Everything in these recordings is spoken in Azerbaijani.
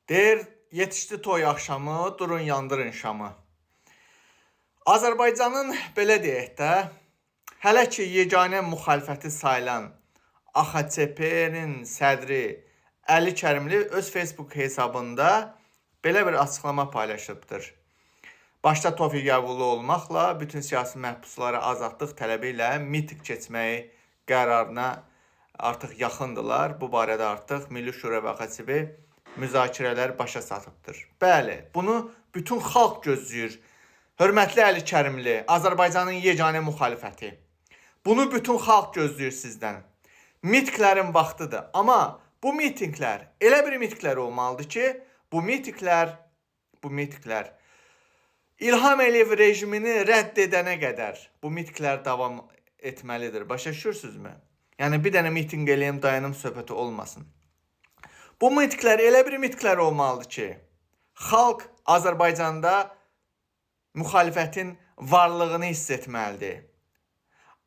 Deyir, yetişdi toy axşamı, durun yandırın şamı. Azərbaycanın belə deyək də, hələ ki yeganə müxalifəti sayılan AXCP-nin sədri Əli Kərimli öz Facebook hesabında belə bir açıqlama paylaşıbdır. Başda Tofiq Yavuzlu olmaqla bütün siyasi məhbusları azadlıq tələbi ilə miting keçməyi qərarına artıq yaxındılar. Bu barədə artıq Milli Şura və AXCP müzakirələr başa satıbdır. Bəli, bunu bütün xalq gözləyir. Hörmətli Əli Kərimli, Azərbaycanın yeganə müxalifəti. Bunu bütün xalq gözləyir sizdən. Mitinglərin vaxtıdır. Amma bu mitinglər elə bir mitinglər olmalıdır ki, bu mitinglər İlham Əliyev rejimini rədd edənə qədər bu mitinglər davam etməlidir. Başa düşürsünüzmü? Yəni bir dənə miting eləyim, dayanım söhbəti olmasın. Bu mitinglər elə bir mitinglər olmalıdır ki, xalq Azərbaycanda müxalifətin varlığını hiss etməlidir.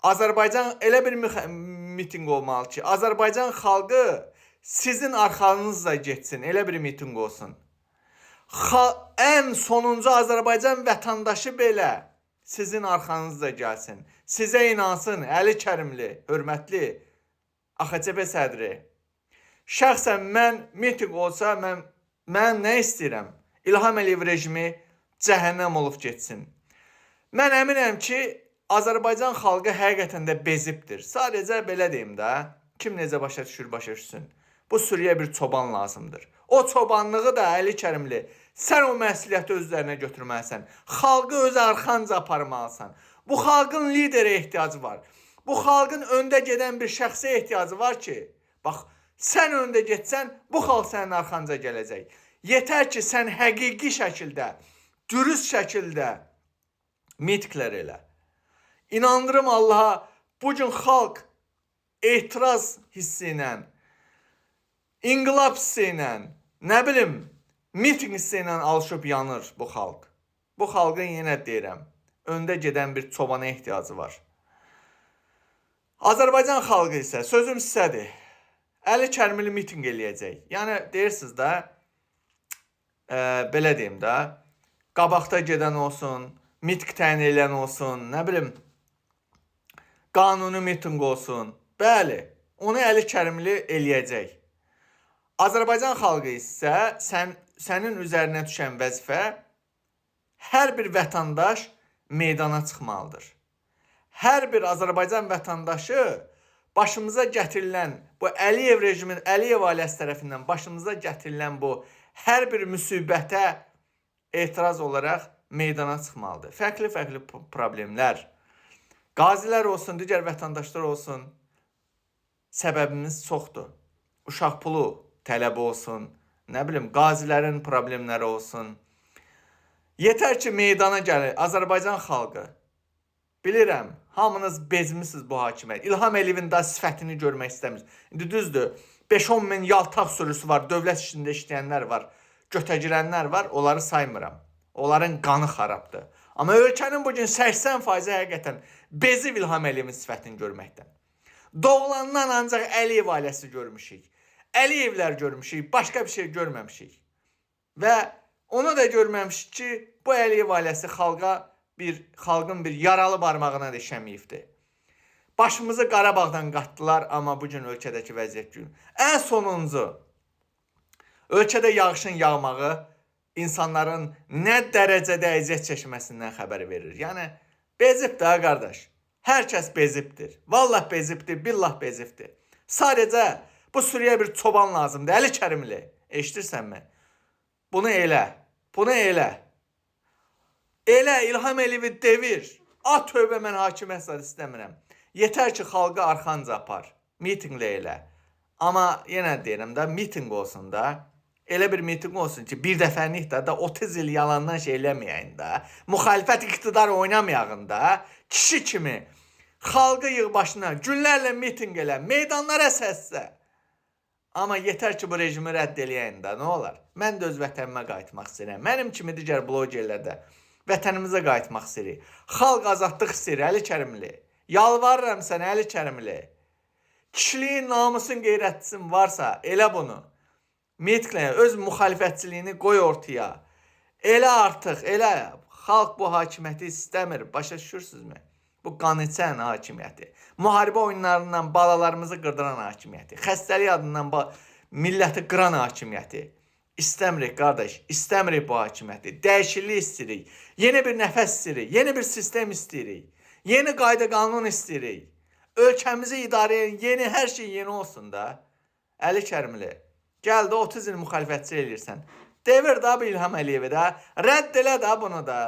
Azərbaycan elə bir miting olmalıdır ki, Azərbaycan xalqı sizin arxanızda getsin, elə bir miting olsun. Ən sonuncu Azərbaycan vətəndaşı belə sizin arxanızda gəlsin. Sizə inansın, Əli Kərimli, hörmətli AXCP sədri. Şəxsən mən miting olsa, mən nə istəyirəm? İlham Əliyev rejimi cəhənnəm olub getsin. Mən əminəm ki, Azərbaycan xalqı həqiqətən də bezibdir. Sadəcə belə deyim də, kim necə başa düşür, başa düşsün. Bu Suriyə bir çoban lazımdır. O çobanlığı da Əli Kərimli, sən o məsuliyyəti özlərinə götürməlisən. Xalqı öz arxanca aparmalısan. Bu xalqın liderə ehtiyacı var. Bu xalqın öndə gedən bir şəxsə ehtiyacı var ki, bax, sən öndə getsən, bu xalq sənin arxanca gələcək. Yetər ki, sən həqiqi şəkildə, dürüst şəkildə mitinglər elə. İnandırım Allaha, bugün xalq etiraz hissi ilə, İnqilab hissi ilə, nə bilim, miting hissi ilə alışıb yanır bu xalq. Bu xalqın yenə deyirəm, öndə gedən bir çobana ehtiyacı var. Azərbaycan xalqı isə, sözüm sizədir, Əli Kərimli miting eləyəcək. Yəni, deyirsiniz də, belə deyim də, qabaqda gedən olsun, miting təyin eləyən olsun, nə bilim, qanuni miting olsun. Bəli, onu Əli Kərimli eləyəcək. Azərbaycan xalqı isə sənin üzərinə düşən vəzifə hər bir vətəndaş meydana çıxmalıdır. Hər bir Azərbaycan vətəndaşı başımıza gətirilən, bu Əliyev rejimin, Əliyev ailəsi tərəfindən başımıza gətirilən bu hər bir müsibətə etiraz olaraq meydana çıxmalıdır. Fərqli problemlər, qazilər olsun, digər vətəndaşlar olsun, səbəbimiz çoxdur. Uşaq pulu tələbi olsun, nə bilim, qazilərin problemləri olsun. Yetər ki, meydana gəlir Azərbaycan xalqı. Bilirəm, hamınız bezmisiniz bu hakimiyyət. İlham Əliyevin daha sifətini görmək istəmirsiniz. İndi düzdür, 5-10 min yaltaq sürüsü var, dövlət işində işləyənlər var, götə-girənlər var, onları saymıram. Onların qanı xarabdır. Amma ölkənin bugün 80% həqiqətən bezib İlham Əliyevin sifətini görməkdən. Doğulandan ancaq Əliyev ailəsi görmüşük. Əliyevlər görmüşük, başqa bir şey görməmişik. Və onu da görməmişik ki, bu Əliyev ailəsi xalqın bir yaralı barmağına da işəməyibdir. Başımızı Qarabağdan qatdılar, amma bugün ölkədəki vəziyyət gün. Ən sonuncu, ölkədə yağışın yağmağı insanların nə dərəcədə əziyyət çəkməsindən xəbər verir. Yəni, bezibdir ha, qardaş. Hər kəs bezibdir. Vallah bezibdir, billah bezibdir. Sadəcə bu Suriyə bir çoban lazımdır. Əli Kərimli, eşitirsənmi? Bunu elə, bunu elə. Elə İlham Əliyevi devir. Tövbə, mən hakimiyyət zad istəmirəm. Yetər ki, xalqı arxanca apar. Mitinglə elə. Amma yenə deyirəm də, miting olsun da. Elə bir miting olsun ki, bir dəfəlik də 30 il yalandan şey eləməyəyin də. Müxalifət iqtidar oynamayağın da. Kişi kimi xalqı yığ başına, günlərlə miting elə, meydanlara səslə. Amma yetər ki, bu rejimi rədd eləyəyin də, nə olar? Mən də öz vətənimə qayıtmaq istəyirəm. Mənim kimi digər blogerlər də vətənimizə qayıtmaq istəyirik. Xalq azadlıq istəyir, Əli Kərimli. Yalvarıram sənə, Əli Kərimli. Kişiliyin, namusun, qeyrətisin varsa, elə bunu. Ümumiyyətlə öz müxalifətçiliyini qoy ortaya. Elə artıq, elə xalq bu hakimiyyəti istəmir. Başa düşürsünüzmü? Bu qaniçən hakimiyyəti. Müharibə oyunlarından balalarımızı qırdıran hakimiyyəti. Xəstəlik adından milləti qıran hakimiyyəti. İstəmirik qardaş, istəmirik bu hakimiyyəti. Dəyişiklik istəyirik. Yeni bir nəfəs istəyirik. Yeni bir sistem istəyirik. Yeni qayda qanun istəyirik. Ölkəmizi idarə edən yeni, hər şey yeni olsun da. Əli Kərimli, gəldi 30 il müxalifətçi eləyirsən. Devir da bu İlham Əliyevi də. Rədd elə də bunu da.